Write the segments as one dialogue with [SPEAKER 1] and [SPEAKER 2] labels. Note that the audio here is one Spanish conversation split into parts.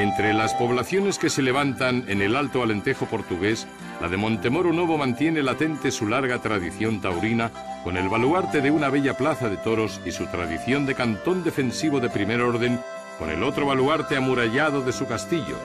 [SPEAKER 1] Entre las poblaciones que se levantan en el Alto Alentejo portugués, la de Montemoro Novo mantiene latente su larga tradición taurina, con el baluarte de una bella plaza de toros y su tradición de cantón defensivo de primer orden, con el otro baluarte amurallado de su castillo,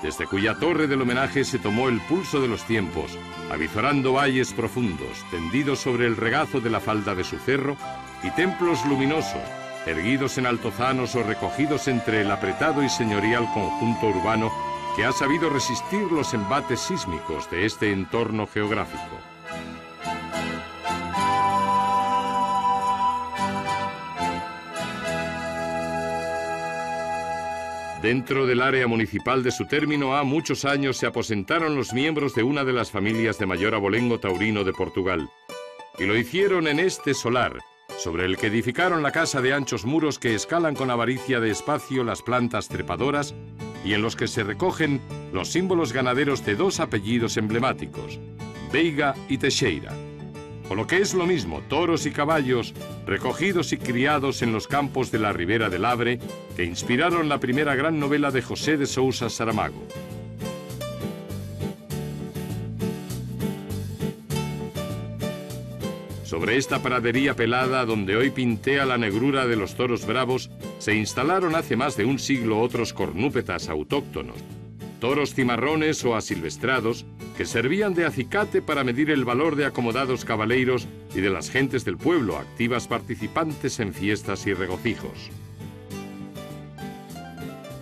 [SPEAKER 1] desde cuya torre del homenaje se tomó el pulso de los tiempos, avizorando valles profundos, tendidos sobre el regazo de la falda de su cerro, y templos luminosos, erguidos en altozanos o recogidos entre el apretado y señorial conjunto urbano que ha sabido resistir los embates sísmicos de este entorno geográfico. Dentro del área municipal de su término, ha muchos años se aposentaron los miembros de una de las familias de mayor abolengo taurino de Portugal, y lo hicieron en este solar, sobre el que edificaron la casa de anchos muros que escalan con avaricia de espacio las plantas trepadoras y en los que se recogen los símbolos ganaderos de dos apellidos emblemáticos, Veiga y Teixeira, o lo que es lo mismo, toros y caballos recogidos y criados en los campos de la Ribera del Abre, que inspiraron la primera gran novela de José de Sousa Saramago. Sobre esta pradería pelada, donde hoy pintea la negrura de los toros bravos, se instalaron hace más de un siglo otros cornúpetas autóctonos, toros cimarrones o asilvestrados, que servían de acicate para medir el valor de acomodados cabaleiros y de las gentes del pueblo, activas participantes en fiestas y regocijos.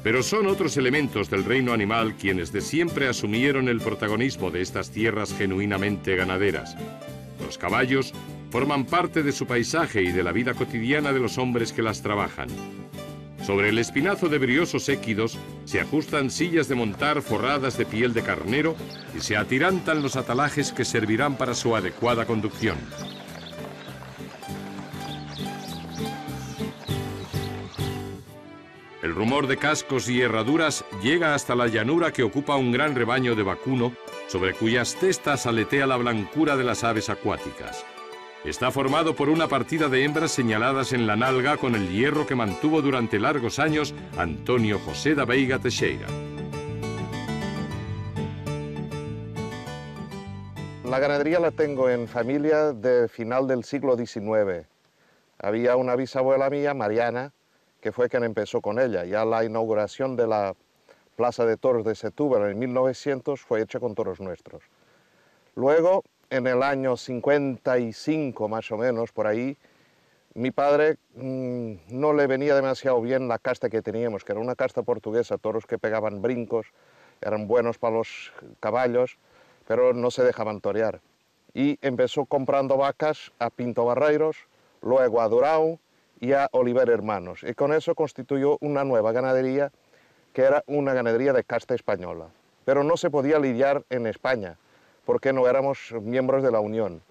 [SPEAKER 1] Pero son otros elementos del reino animal quienes de siempre asumieron el protagonismo de estas tierras genuinamente ganaderas. Los caballos forman parte de su paisaje y de la vida cotidiana de los hombres que las trabajan. Sobre el espinazo de briosos équidos se ajustan sillas de montar forradas de piel de carnero y se atirantan los atalajes que servirán para su adecuada conducción. El rumor de cascos y herraduras llega hasta la llanura que ocupa un gran rebaño de vacuno, sobre cuyas testas aletea la blancura de las aves acuáticas. Está formado por una partida de hembras señaladas en la nalga con el hierro que mantuvo durante largos años Antonio José da Veiga Teixeira.
[SPEAKER 2] La ganadería la tengo en familia de final del siglo XIX. Había una bisabuela mía, Mariana, que fue quien empezó con ella. Ya la inauguración de la Plaza de Toros de Setúbal en 1900 fue hecha con toros nuestros. Luego, en el año 55 más o menos, por ahí, mi padre no le venía demasiado bien la casta que teníamos, que era una casta portuguesa, toros que pegaban brincos, eran buenos para los caballos, pero no se dejaban torear. Y empezó comprando vacas a Pinto Barreiros, luego a Durão y a Oliver Hermanos. Y con eso constituyó una nueva ganadería, que era una ganadería de casta española. Pero no se podía lidiar en España, porque no éramos miembros de la Unión.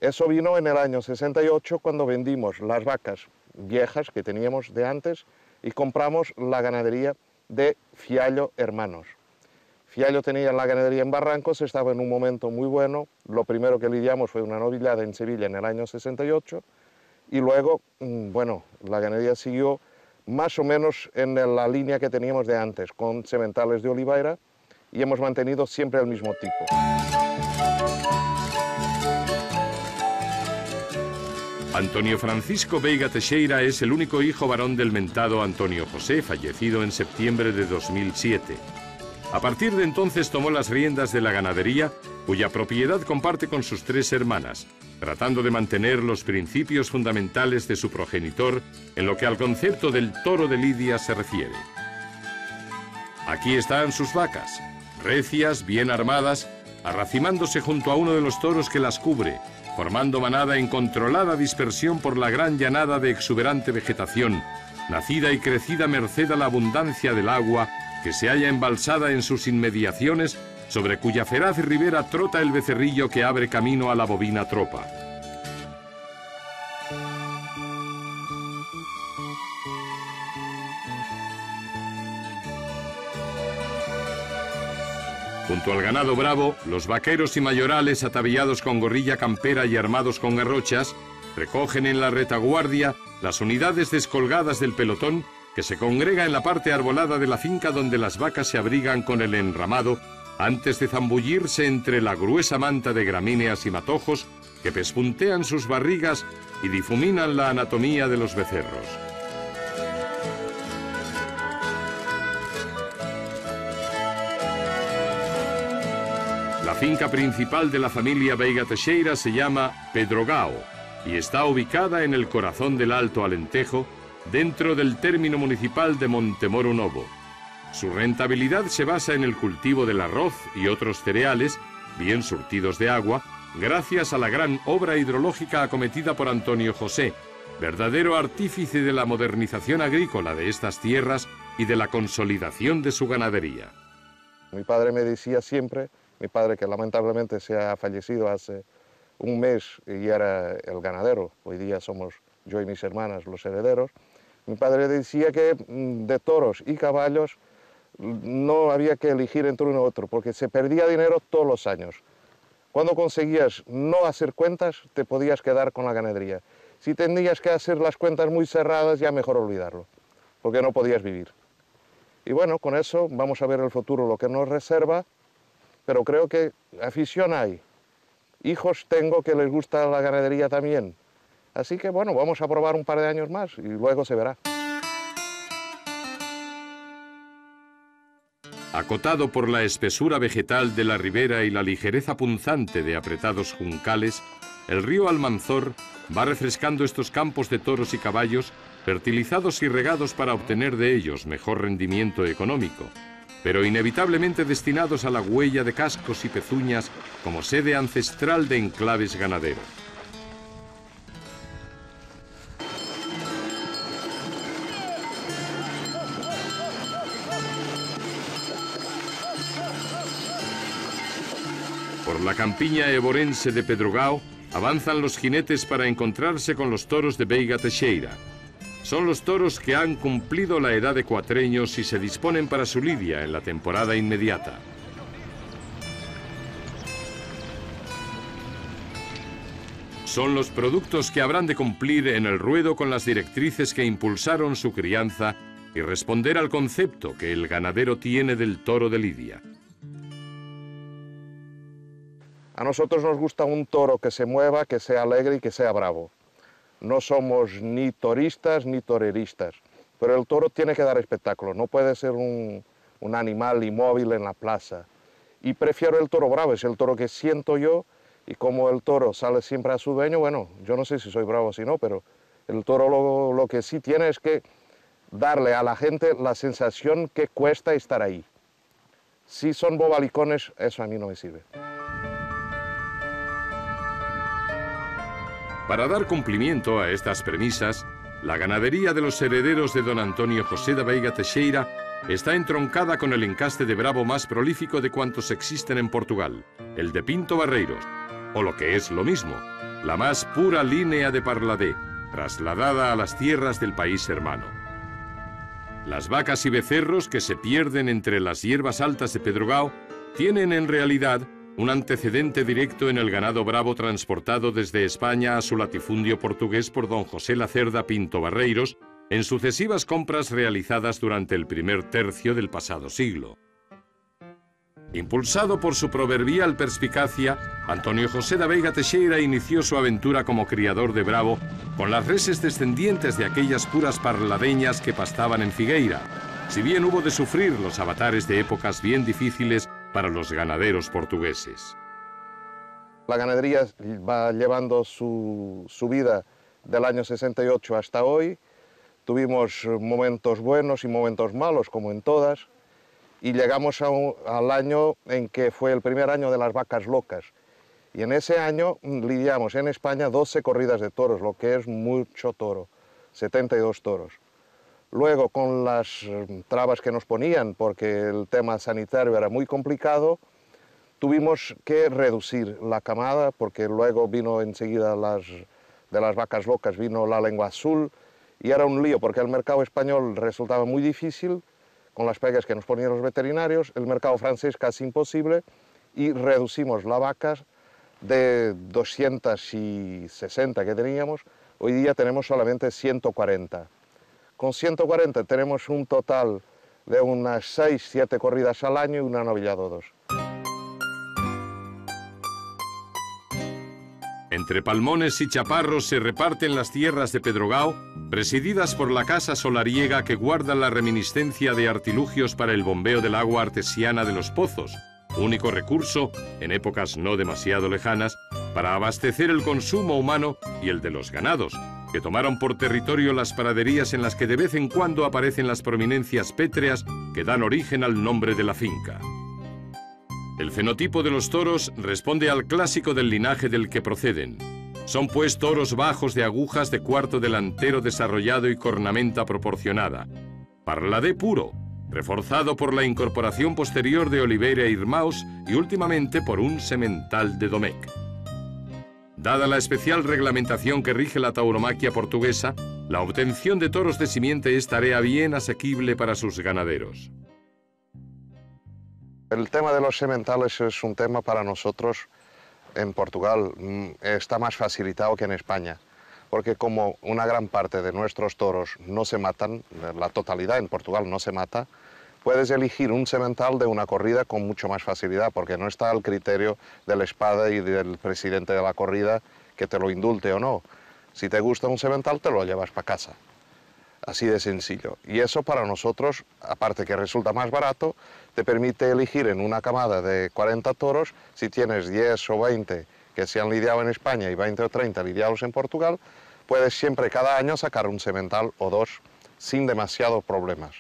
[SPEAKER 2] Eso vino en el año 68, cuando vendimos las vacas viejas que teníamos de antes y compramos la ganadería de Fiallo Hermanos. Fiallo tenía la ganadería en Barrancos, estaba en un momento muy bueno. Lo primero que lidiamos fue una novillada en Sevilla en el año 68 y luego, bueno, la ganadería siguió más o menos en la línea que teníamos de antes, con sementales de oliveira, y hemos mantenido siempre el mismo tipo.
[SPEAKER 1] Antonio Francisco Veiga Teixeira es el único hijo varón del mentado Antonio José, fallecido en septiembre de 2007. A partir de entonces tomó las riendas de la ganadería, cuya propiedad comparte con sus tres hermanas, tratando de mantener los principios fundamentales de su progenitor en lo que al concepto del toro de lidia se refiere. Aquí están sus vacas, recias, bien armadas, arracimándose junto a uno de los toros que las cubre, formando manada en controlada dispersión por la gran llanada de exuberante vegetación, nacida y crecida merced a la abundancia del agua que se halla embalsada en sus inmediaciones, sobre cuya feraz ribera trota el becerrillo que abre camino a la bovina tropa. Junto al ganado bravo, los vaqueros y mayorales ataviados con gorrilla campera y armados con garrochas recogen en la retaguardia las unidades descolgadas del pelotón que se congrega en la parte arbolada de la finca donde las vacas se abrigan con el enramado antes de zambullirse entre la gruesa manta de gramíneas y matojos que pespuntean sus barrigas y difuminan la anatomía de los becerros. La finca principal de la familia Veiga Teixeira se llama Pedrogao y está ubicada en el corazón del Alto Alentejo, dentro del término municipal de Montemoro Novo. Su rentabilidad se basa en el cultivo del arroz y otros cereales, bien surtidos de agua, gracias a la gran obra hidrológica acometida por Antonio José, verdadero artífice de la modernización agrícola de estas tierras y de la consolidación de su ganadería.
[SPEAKER 2] Mi padre me decía siempre, mi padre que lamentablemente se ha fallecido hace un mes y era el ganadero, hoy día somos yo y mis hermanas los herederos, mi padre decía que de toros y caballos no había que elegir entre uno y otro, porque se perdía dinero todos los años. Cuando conseguías no hacer cuentas, te podías quedar con la ganadería. Si tenías que hacer las cuentas muy cerradas, ya mejor olvidarlo, porque no podías vivir. Y bueno, con eso vamos a ver el futuro, lo que nos reserva, pero creo que afición hay. Hijos tengo que les gusta la ganadería también. Así que bueno, vamos a probar un par de años más y luego se verá.
[SPEAKER 1] Acotado por la espesura vegetal de la ribera y la ligereza punzante de apretados juncales, el río Almanzor va refrescando estos campos de toros y caballos, fertilizados y regados para obtener de ellos mejor rendimiento económico, pero inevitablemente destinados a la huella de cascos y pezuñas como sede ancestral de enclaves ganaderos. Por la campiña eborense de Pedrogao avanzan los jinetes para encontrarse con los toros de Veiga Teixeira. Son los toros que han cumplido la edad de 4 años y se disponen para su lidia en la temporada inmediata. Son los productos que habrán de cumplir en el ruedo con las directrices que impulsaron su crianza y responder al concepto que el ganadero tiene del toro de lidia.
[SPEAKER 2] A nosotros nos gusta un toro que se mueva, que sea alegre y que sea bravo. No somos ni toristas ni toreristas, pero el toro tiene que dar espectáculo, no puede ser un animal inmóvil en la plaza. Y prefiero el toro bravo, es el toro que siento yo, y como el toro sale siempre a su dueño, bueno, yo no sé si soy bravo o si no, pero el toro lo que sí tiene es que darle a la gente la sensación que cuesta estar ahí. Si son bobalicones, eso a mí no me sirve.
[SPEAKER 1] Para dar cumplimiento a estas premisas, la ganadería de los herederos de don Antonio José da Veiga Teixeira está entroncada con el encaste de bravo más prolífico de cuantos existen en Portugal, el de Pinto Barreiros, o lo que es lo mismo, la más pura línea de Parladé, trasladada a las tierras del país hermano. Las vacas y becerros que se pierden entre las hierbas altas de Pedrogao tienen en realidad un antecedente directo en el ganado bravo transportado desde España a su latifundio portugués por don José Lacerda Pinto Barreiros en sucesivas compras realizadas durante el primer tercio del pasado siglo. Impulsado por su proverbial perspicacia, Antonio José da Veiga Teixeira inició su aventura como criador de bravo con las reses descendientes de aquellas puras parladeñas que pastaban en Figueira, si bien hubo de sufrir los avatares de épocas bien difíciles para los ganaderos portugueses.
[SPEAKER 2] La ganadería va llevando su vida del año 68 hasta hoy. Tuvimos momentos buenos y momentos malos, como en todas, y llegamos al año en que fue el primer año de las vacas locas. Y en ese año lidiamos en España 12 corridas de toros, lo que es mucho toro, 72 toros. Luego, con las trabas que nos ponían, porque el tema sanitario era muy complicado, tuvimos que reducir la camada, porque luego vino enseguida de las vacas locas, vino la lengua azul, y era un lío, porque el mercado español resultaba muy difícil, con las pegas que nos ponían los veterinarios, el mercado francés casi imposible, y reducimos la vaca de 260 que teníamos, hoy día tenemos solamente 140. Con 140 tenemos un total de unas 6-7 corridas al año y un novillado 2.
[SPEAKER 1] Entre Palmones y Chaparros se reparten las tierras de Pedrogao, presididas por la casa solariega que guarda la reminiscencia de artilugios para el bombeo del agua artesiana de los pozos, único recurso, en épocas no demasiado lejanas, para abastecer el consumo humano y el de los ganados, que tomaron por territorio las praderías en las que de vez en cuando aparecen las prominencias pétreas que dan origen al nombre de la finca. El fenotipo de los toros responde al clásico del linaje del que proceden. Son pues toros bajos de agujas de cuarto delantero desarrollado y cornamenta proporcionada. Parladé puro, reforzado por la incorporación posterior de Oliveira e Irmãos y últimamente por un semental de Domecq. Dada la especial reglamentación que rige la tauromaquia portuguesa, la obtención de toros de simiente es tarea bien asequible para sus ganaderos.
[SPEAKER 2] El tema de los sementales es un tema para nosotros en Portugal, está más facilitado que en España, porque como una gran parte de nuestros toros no se matan, la totalidad en Portugal no se mata, puedes elegir un semental de una corrida con mucho más facilidad, porque no está al criterio del espada y del presidente de la corrida que te lo indulte o no. Si te gusta un semental, te lo llevas para casa. Así de sencillo. Y eso para nosotros, aparte que resulta más barato, te permite elegir en una camada de 40 toros, si tienes 10 o 20 que se han lidiado en España y 20 o 30 lidiados en Portugal, puedes siempre cada año sacar un semental o dos sin demasiados problemas.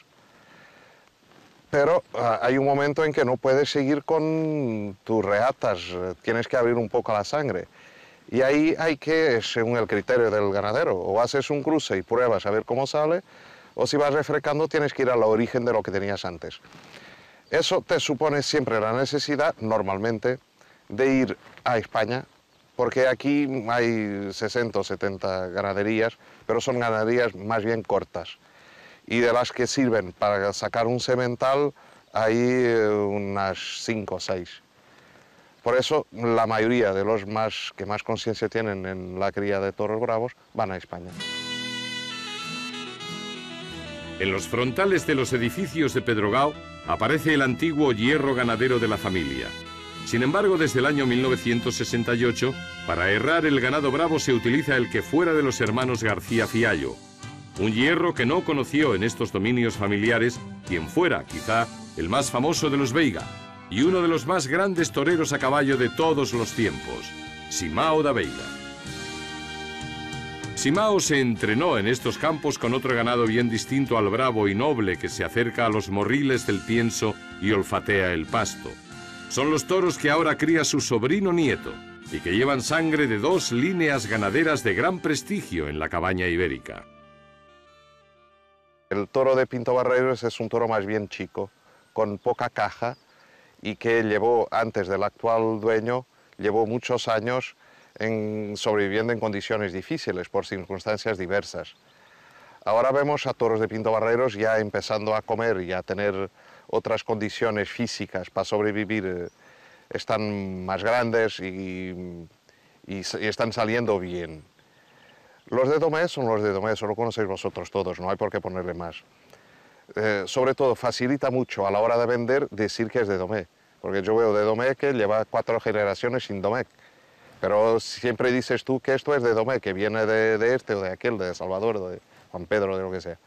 [SPEAKER 2] Pero hay un momento en que no puedes seguir con tus reatas, tienes que abrir un poco la sangre. Y ahí hay que, según el criterio del ganadero, o haces un cruce y pruebas a ver cómo sale, o si vas refrescando tienes que ir al origen de lo que tenías antes. Eso te supone siempre la necesidad, normalmente, de ir a España, porque aquí hay 60 o 70 ganaderías, pero son ganaderías más bien cortas. Y de las que sirven para sacar un semental hay unas 5 o 6. Por eso la mayoría de los que más conciencia tienen en la cría de toros bravos van a España.
[SPEAKER 1] En los frontales de los edificios de Pedrogao aparece el antiguo hierro ganadero de la familia. Sin embargo, desde el año 1968, para herrar el ganado bravo se utiliza el que fuera de los hermanos García Fiallo. Un hierro que no conoció en estos dominios familiares quien fuera, quizá, el más famoso de los Veiga y uno de los más grandes toreros a caballo de todos los tiempos, Simão da Veiga. Simão se entrenó en estos campos con otro ganado bien distinto al bravo y noble que se acerca a los morriles del pienso y olfatea el pasto. Son los toros que ahora cría su sobrino nieto y que llevan sangre de dos líneas ganaderas de gran prestigio en la cabaña ibérica.
[SPEAKER 2] El toro de Pinto Barreiros es un toro más bien chico, con poca caja, y que llevó, antes del actual dueño, llevó muchos años sobreviviendo en condiciones difíciles, por circunstancias diversas. Ahora vemos a toros de Pinto Barreiros ya empezando a comer y a tener otras condiciones físicas para sobrevivir. Están más grandes y están saliendo bien. Los de Domecq son los de Domecq, eso lo conocéis vosotros todos, no hay por qué ponerle más. Sobre todo facilita mucho a la hora de vender decir que es de Domecq, porque yo veo de Domecq que lleva 4 generaciones sin Domecq, pero siempre dices tú que esto es de Domecq, que viene de este o de aquel, de Salvador, de Juan Pedro, de lo que sea.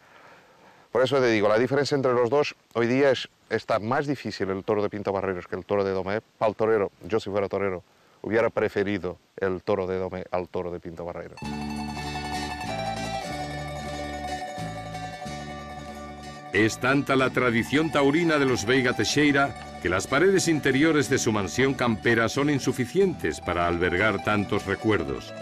[SPEAKER 2] Por eso te digo, la diferencia entre los dos hoy día está más difícil el toro de Pinto Barreiros que el toro de Domecq. Para el torero, yo si fuera torero, hubiera preferido el toro de Domecq al toro de Pinto Barreiros.
[SPEAKER 1] Es tanta la tradición taurina de los Veiga Teixeira que las paredes interiores de su mansión campera son insuficientes para albergar tantos recuerdos.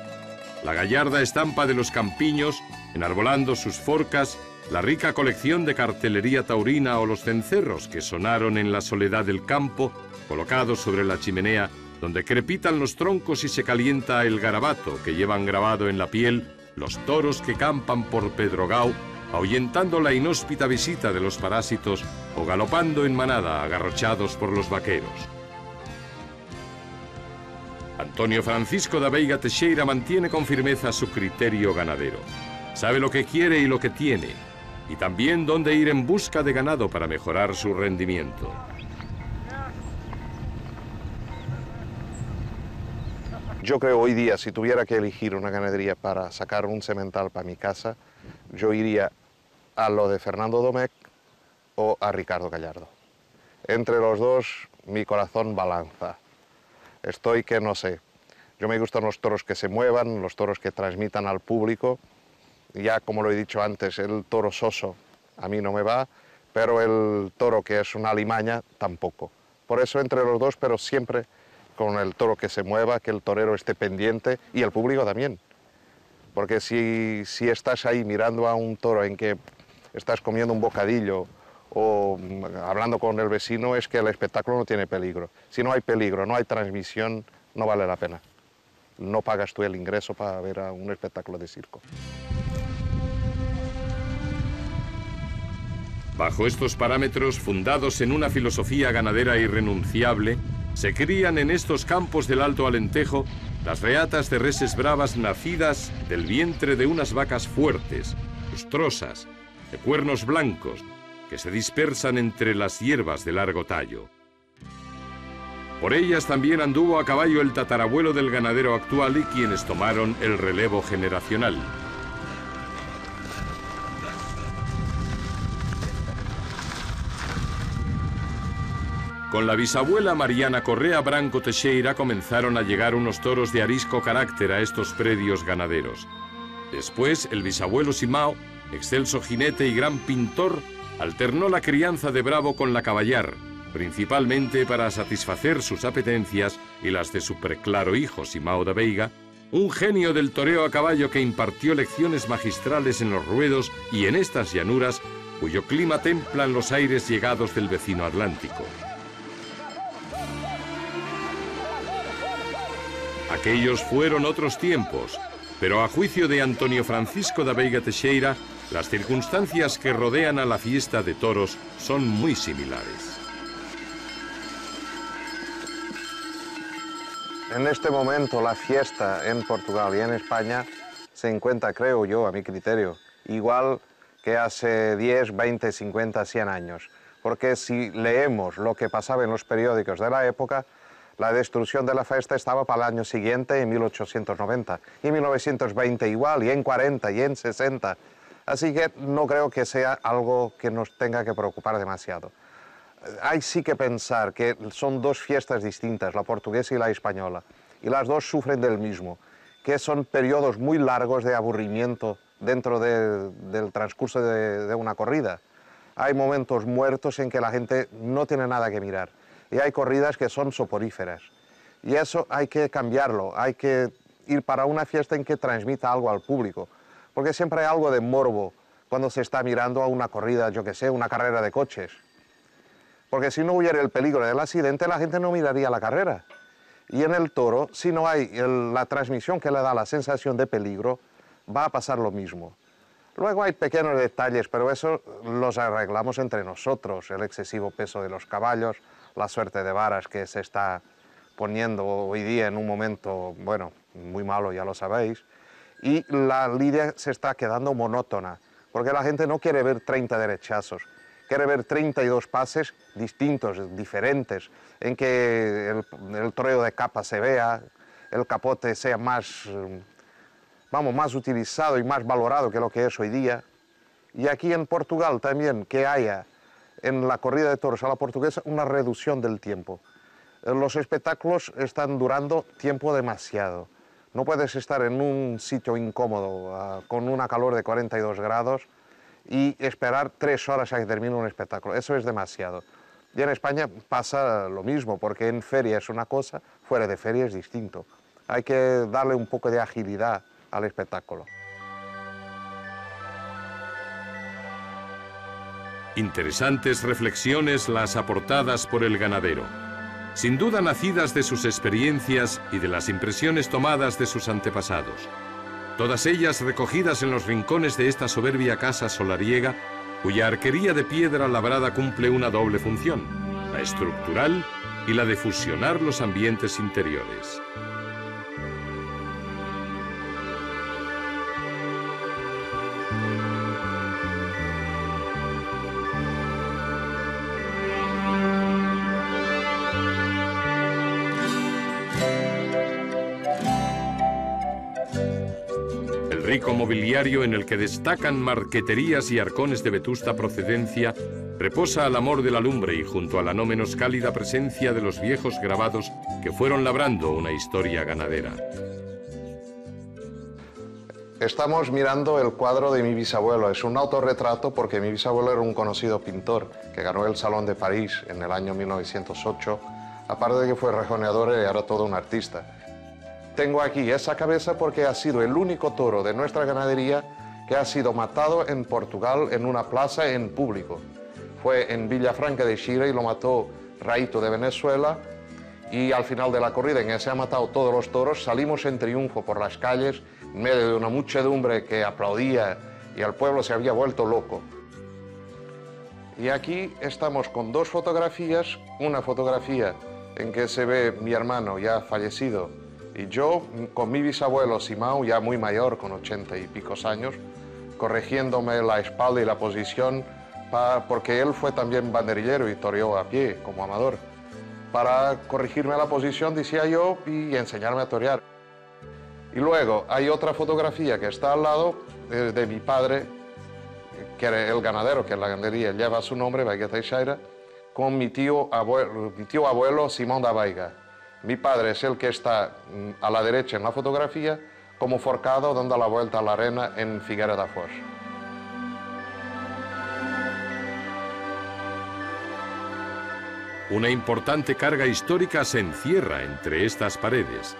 [SPEAKER 1] La gallarda estampa de los campiños, enarbolando sus forcas, la rica colección de cartelería taurina o los cencerros que sonaron en la soledad del campo, colocados sobre la chimenea, donde crepitan los troncos y se calienta el garabato que llevan grabado en la piel los toros que campan por Pedrogao, ahuyentando la inhóspita visita de los parásitos o galopando en manada agarrochados por los vaqueros. Antonio Francisco da Veiga Teixeira mantiene con firmeza su criterio ganadero. Sabe lo que quiere y lo que tiene. y también dónde ir en busca de ganado para mejorar su rendimiento.
[SPEAKER 2] Yo creo hoy día, si tuviera que elegir una ganadería para sacar un semental para mi casa, yo iría a lo de Fernando Domecq o a Ricardo Gallardo. Entre los dos, mi corazón balanza. Estoy que no sé. Yo me gustan los toros que se muevan, los toros que transmitan al público. Ya, como lo he dicho antes, el toro soso a mí no me va, pero el toro que es una alimaña tampoco. Por eso entre los dos, pero siempre con el toro que se mueva, que el torero esté pendiente y el público también. Porque si estás ahí mirando a un toro en que estás comiendo un bocadillo o hablando con el vecino, es que el espectáculo no tiene peligro. Si no hay peligro, no hay transmisión, no vale la pena. No pagas tú el ingreso para ver a un espectáculo de circo.
[SPEAKER 1] Bajo estos parámetros, fundados en una filosofía ganadera irrenunciable, se crían en estos campos del Alto Alentejo las reatas de reses bravas nacidas del vientre de unas vacas fuertes, lustrosas, de cuernos blancos, que se dispersan entre las hierbas de largo tallo. Por ellas también anduvo a caballo el tatarabuelo del ganadero actual y quienes tomaron el relevo generacional. Con la bisabuela Mariana Correa Branco Teixeira comenzaron a llegar unos toros de arisco carácter a estos predios ganaderos. Después, el bisabuelo Simao, excelso jinete y gran pintor, alternó la crianza de bravo con la caballar, principalmente para satisfacer sus apetencias y las de su preclaro hijo Simao da Veiga, un genio del toreo a caballo que impartió lecciones magistrales en los ruedos y en estas llanuras, cuyo clima templan los aires llegados del vecino Atlántico. Aquellos fueron otros tiempos, pero a juicio de Antonio Francisco da Veiga Teixeira, las circunstancias que rodean a la fiesta de toros son muy similares.
[SPEAKER 2] En este momento la fiesta en Portugal y en España se encuentra, creo yo, a mi criterio, igual que hace 10, 20, 50, 100 años. Porque si leemos lo que pasaba en los periódicos de la época, la destrucción de la fiesta estaba para el año siguiente, en 1890, y en 1920 igual, y en 40, y en 60. Así que no creo que sea algo que nos tenga que preocupar demasiado. Hay sí que pensar que son dos fiestas distintas, la portuguesa y la española, y las dos sufren del mismo, que son periodos muy largos de aburrimiento dentro del transcurso de una corrida. Hay momentos muertos en que la gente no tiene nada que mirar. Y hay corridas que son soporíferas. Y eso hay que cambiarlo, hay que ir para una fiesta en que transmita algo al público. Porque siempre hay algo de morbo cuando se está mirando a una corrida, yo que sé, una carrera de coches. Porque si no hubiera el peligro del accidente, la gente no miraría la carrera. Y en el toro, si no hay la transmisión que le da la sensación de peligro, va a pasar lo mismo. Luego hay pequeños detalles, pero eso los arreglamos entre nosotros, el excesivo peso de los caballos, la suerte de varas que se está poniendo hoy día en un momento, bueno, muy malo, ya lo sabéis, y la lidia se está quedando monótona, porque la gente no quiere ver 30 derechazos, quiere ver 32 pases distintos, diferentes, en que el toreo de capa se vea, el capote sea más, más utilizado y más valorado que lo que es hoy día. Y aquí en Portugal también, que haya en la corrida de toros a la portuguesa una reducción del tiempo. Los espectáculos están durando tiempo demasiado. No puedes estar en un sitio incómodo con una calor de 42 grados y esperar 3 horas a que termine un espectáculo. Eso es demasiado. Y en España pasa lo mismo, porque en feria es una cosa, fuera de feria es distinto. Hay que darle un poco de agilidad al espectáculo.
[SPEAKER 1] Interesantes reflexiones las aportadas por el ganadero, sin duda nacidas de sus experiencias y de las impresiones tomadas de sus antepasados, todas ellas recogidas en los rincones de esta soberbia casa solariega, cuya arquería de piedra labrada cumple una doble función, la estructural y la de fusionar los ambientes interiores. rico mobiliario en el que destacan marqueterías y arcones de vetusta procedencia, reposa al amor de la lumbre y junto a la no menos cálida presencia de los viejos grabados que fueron labrando una historia ganadera.
[SPEAKER 2] Estamos mirando el cuadro de mi bisabuelo. Es un autorretrato porque mi bisabuelo era un conocido pintor que ganó el Salón de París en el año 1908. Aparte de que fue rejoneador, era todo un artista. Tengo aquí esa cabeza porque ha sido el único toro de nuestra ganadería que ha sido matado en Portugal en una plaza en público. Fue en Villafranca de Xira y lo mató Raito de Venezuela. Y al final de la corrida, en que se han matado todos los toros, salimos en triunfo por las calles, en medio de una muchedumbre que aplaudía y el pueblo se había vuelto loco. Y aquí estamos con dos fotografías, una fotografía en que se ve mi hermano ya fallecido y yo con mi bisabuelo Simão, ya muy mayor, con 80 y pico años, corrigiéndome la espalda y la posición, porque él fue también banderillero y toreó a pie como amador. Para corregirme la posición, decía yo, y enseñarme a torear. Y luego hay otra fotografía que está al lado de mi padre, que era el ganadero, que la ganadería lleva su nombre, Veiga Teixeira, con mi tío abuelo Simão da Veiga. Mi padre es el que está a la derecha en la fotografía, como forcado dando la vuelta a la arena en Figueira da Foz.
[SPEAKER 1] Una importante carga histórica se encierra entre estas paredes.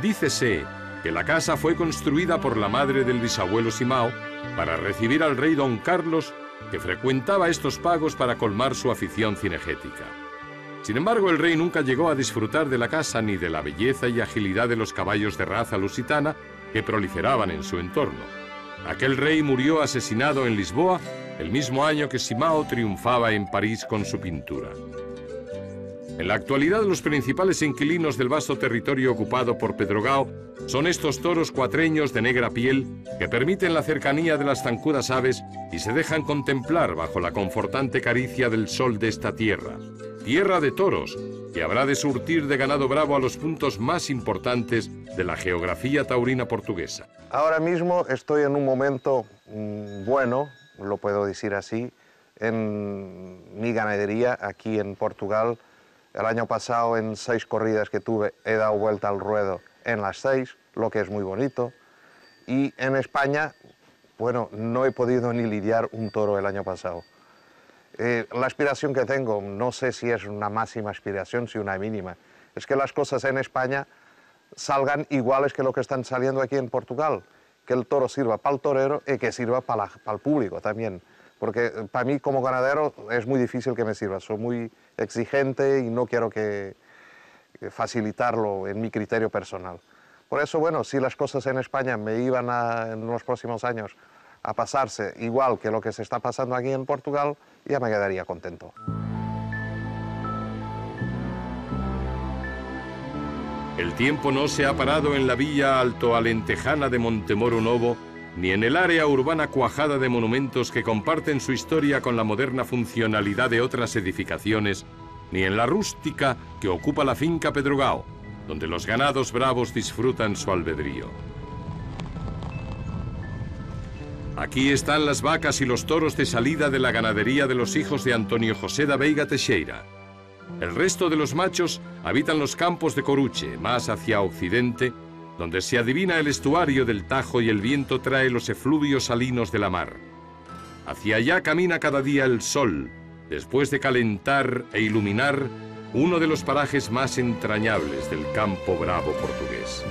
[SPEAKER 1] Dícese que la casa fue construida por la madre del bisabuelo Simão para recibir al rey Don Carlos, que frecuentaba estos pagos para colmar su afición cinegética. Sin embargo, el rey nunca llegó a disfrutar de la casa ni de la belleza y agilidad de los caballos de raza lusitana que proliferaban en su entorno. Aquel rey murió asesinado en Lisboa el mismo año que Simão triunfaba en París con su pintura. En la actualidad, los principales inquilinos del vasto territorio ocupado por Pedrogao son estos toros cuatreños de negra piel que permiten la cercanía de las zancudas aves y se dejan contemplar bajo la confortante caricia del sol de esta tierra. Tierra de toros, que habrá de surtir de ganado bravo a los puntos más importantes de la geografía taurina portuguesa.
[SPEAKER 2] Ahora mismo estoy en un momento bueno, lo puedo decir así, en mi ganadería aquí en Portugal. El año pasado, en 6 corridas que tuve, he dado vuelta al ruedo en las 6, lo que es muy bonito. Y en España, bueno, no he podido ni lidiar un toro el año pasado. La aspiración que tengo, no sé si es una máxima aspiración, si una mínima, es que las cosas en España salgan iguales que lo que están saliendo aquí en Portugal. Que el toro sirva para el torero y que sirva para el público también. Porque para mí como ganadero es muy difícil que me sirva, soy muy exigente y no quiero facilitarlo en mi criterio personal. Por eso, bueno, si las cosas en España me iban en los próximos años a pasarse igual que lo que se está pasando aquí en Portugal, ya me quedaría contento.
[SPEAKER 1] El tiempo no se ha parado en la villa altoalentejana de Montemoro Novo, ni en el área urbana cuajada de monumentos que comparten su historia con la moderna funcionalidad de otras edificaciones, ni en la rústica que ocupa la finca Pedrogao, donde los ganados bravos disfrutan su albedrío. Aquí están las vacas y los toros de salida de la ganadería de los hijos de Antonio José da Veiga Teixeira. El resto de los machos habitan los campos de Coruche, más hacia occidente, donde se adivina el estuario del Tajo y el viento trae los efluvios salinos de la mar. Hacia allá camina cada día el sol, después de calentar e iluminar uno de los parajes más entrañables del campo bravo portugués.